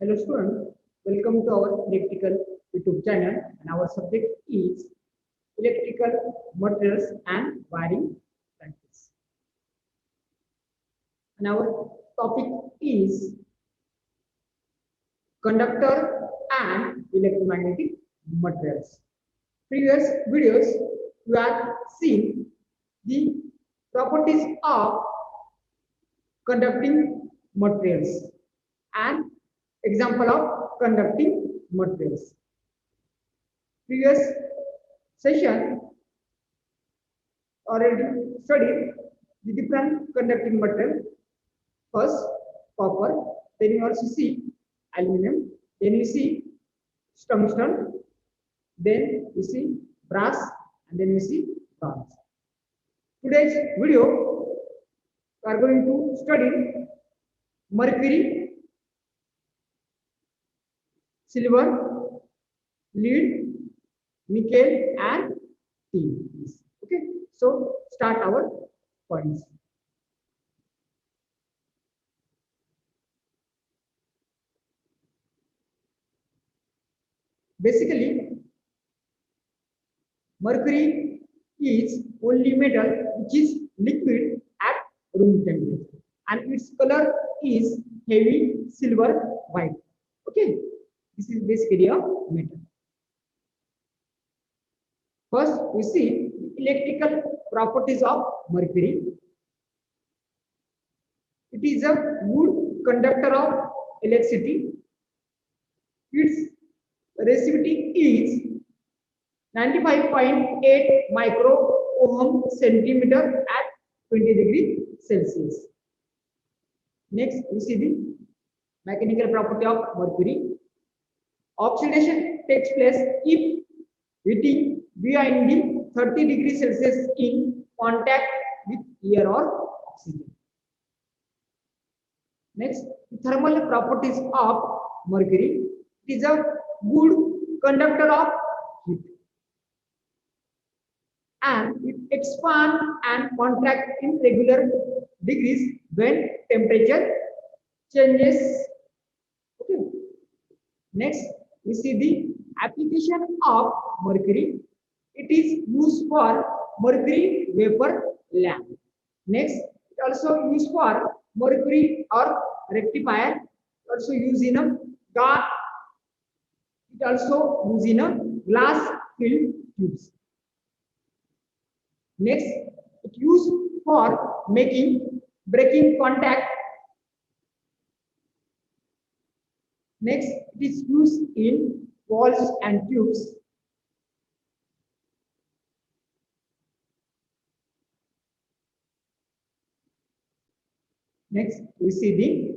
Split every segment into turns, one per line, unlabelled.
Hello students, welcome to our electrical YouTube channel and our subject is electrical materials and wiring practice. And our topic is conductor and electromagnetic materials. Previous videos you have seen the properties of conducting materials and example of conducting materials. Previous session already studied the different conducting material. First copper, then you also see aluminum, then you see tungsten, then you see brass, and then you see bronze. Today's video we are going to study mercury, silver, lead, nickel, and tin. Okay, so start our points. Basically, mercury is only metal which is liquid at room temperature, and its color is heavy silver white. Okay, this is basically a metal. First, we see electrical properties of mercury. It is a good conductor of electricity. Its resistivity is 95.8 micro ohm centimeter at 20 degree Celsius. Next, we see the mechanical property of mercury. Oxidation takes place if heating beyond the 30 degree Celsius in contact with air or oxygen. Next, thermal properties of mercury. It is a good conductor of heat, and it expands and contracts in regular degrees when temperature changes. Okay. Next, we see the application of mercury. It is used for mercury vapor lamp. Next, it also used for mercury or rectifier. Also used in a gas. It also used in a glass filled tubes. Next, it used for breaking contact. Next, it is used in walls and tubes. Next, we see the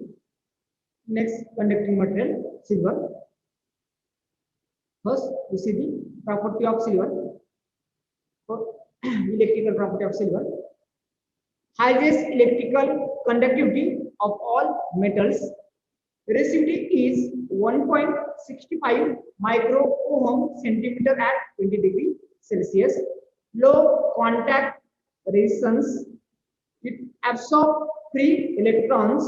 next conducting material, silver. First, we see the property of silver. Electrical property of silver. Highest electrical conductivity of all metals. Resistivity is 1.65 micro ohm centimeter at 20 degree Celsius. Low contact resistance. It absorbs free electrons.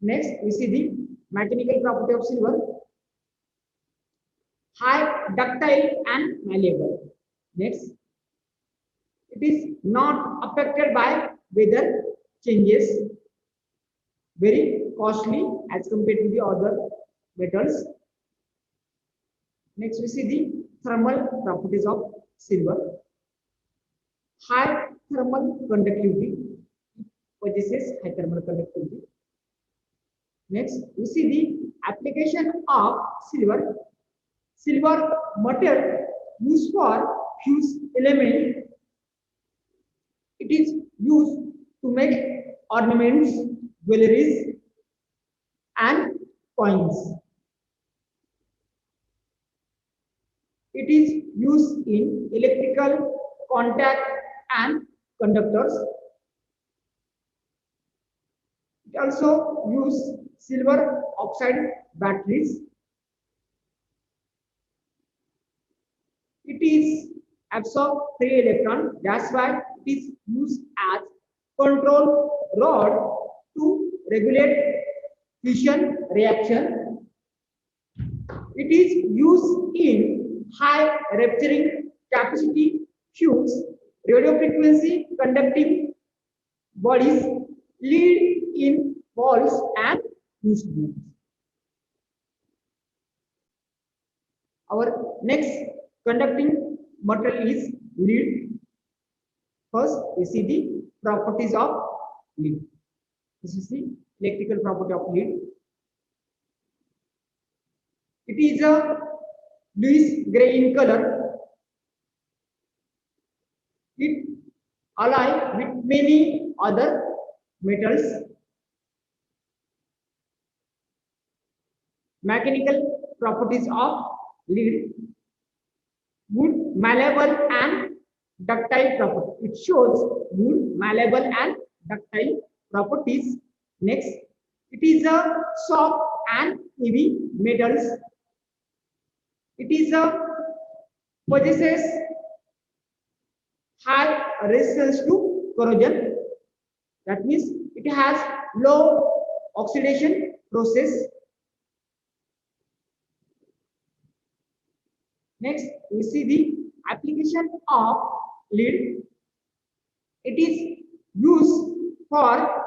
Next, we see the mechanical property of silver. High ductile and malleable. Next, it is not affected by weather changes. Very costly as compared to the other metals. Next, we see the thermal properties of silver. High thermal conductivity. Possesses high thermal conductivity. Next, we see the application of silver. Silver material used for fuse element. It is used to make ornaments, jewelries, and coins. It is used in electrical contact and conductors. It also uses silver oxide batteries. It is absorb free electron. That's why it is used as control rod to regulate fission reaction. It is used in high rupturing capacity fuels, radio frequency conducting bodies, lead in balls and instruments. Our next conducting material is lead. First, we see the properties of lead. This is the electrical property of lead. It is a bluish gray in color. It alloy with many other metals. Mechanical properties of lead: good, malleable and ductile property. It shows good, malleable and ductile properties. Next, it is a soft and heavy metals. It is a possesses high resistance to corrosion. That means it has low oxidation process. Next, we see the application of lead. It is used for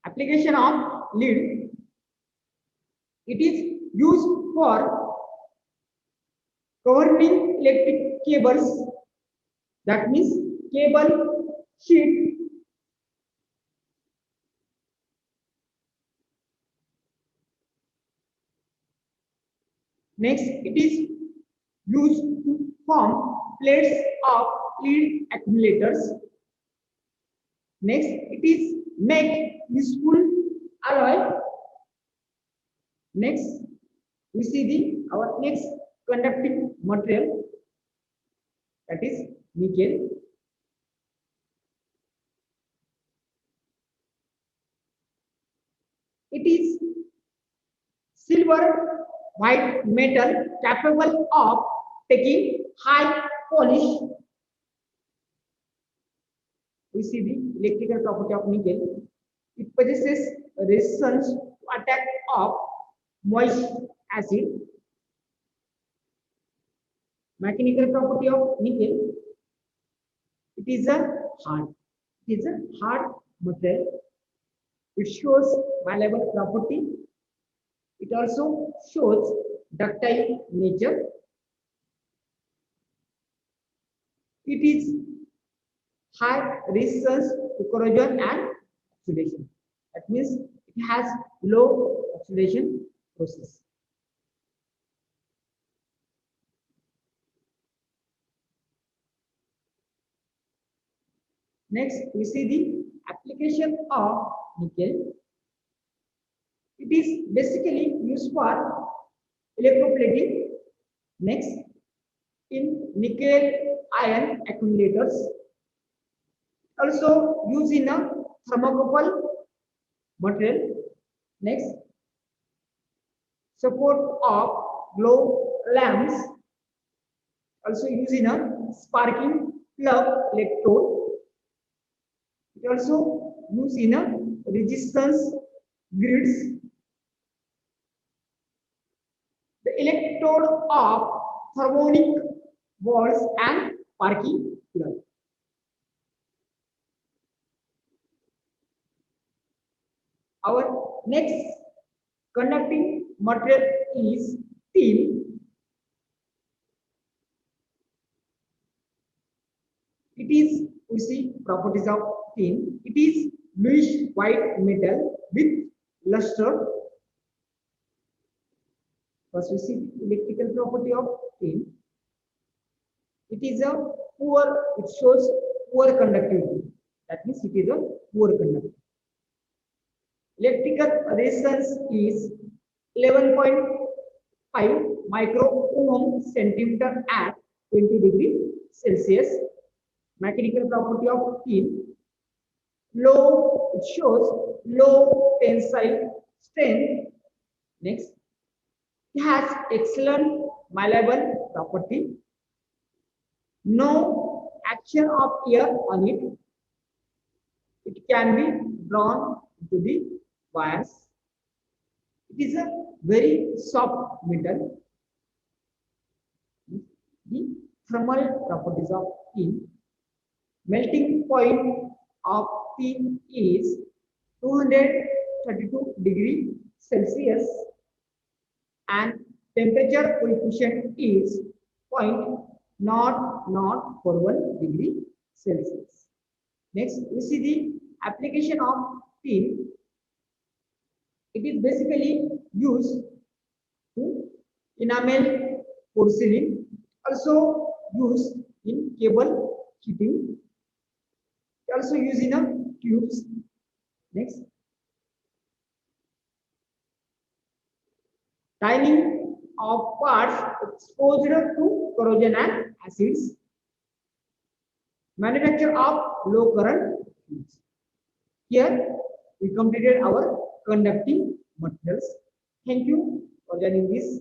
application of lead. It is used for governing electric cables. That means cable sheet. Next, it is used to form plates of lead accumulators. Next, it is make useful alloy. Next, we see the our next conducting material, that is nickel. It is silver white metal capable of taking high polish. We see the electrical property of nickel. It possesses resistance to attack of moist acid. Mechanical property of nickel: it is a hard. It is a hard material. It shows malleable property. It also shows ductile nature. It is high resistance to corrosion and oxidation. That means it has low oxidation process. Next, we see the application of nickel. It is basically used for electroplating. Next, in nickel ion accumulators. Also used in a thermocouple material. Next, support of glow lamps. Also used in a sparking plug electrode. It also used in a resistance grids. The electrode of harmonic walls and sparking plug. Our next conducting material is tin. It is, we see properties of tin. It is bluish white metal with luster. First we see electrical property of tin. It is a poor, it shows poor conductivity. That means it is a poor conductor. Electrical resistance is 11.5 micro ohm centimeter at 20 degrees Celsius. Mechanical property of tin: low, it shows low tensile strength. Next, it has excellent malleable property. No action of air on it. It can be drawn into the wires. It is a very soft metal. The thermal properties of tin: melting point of tin is 232 degree Celsius and temperature coefficient is 0.041 degree Celsius. Next, we see the application of tin. It is basically used to enamel porcelain, also used in cable heating, also used in a tubes. Next, tiling of parts exposed to corrosion and acids, manufacture of low current tubes. Here we completed our conducting materials. Thank you for joining this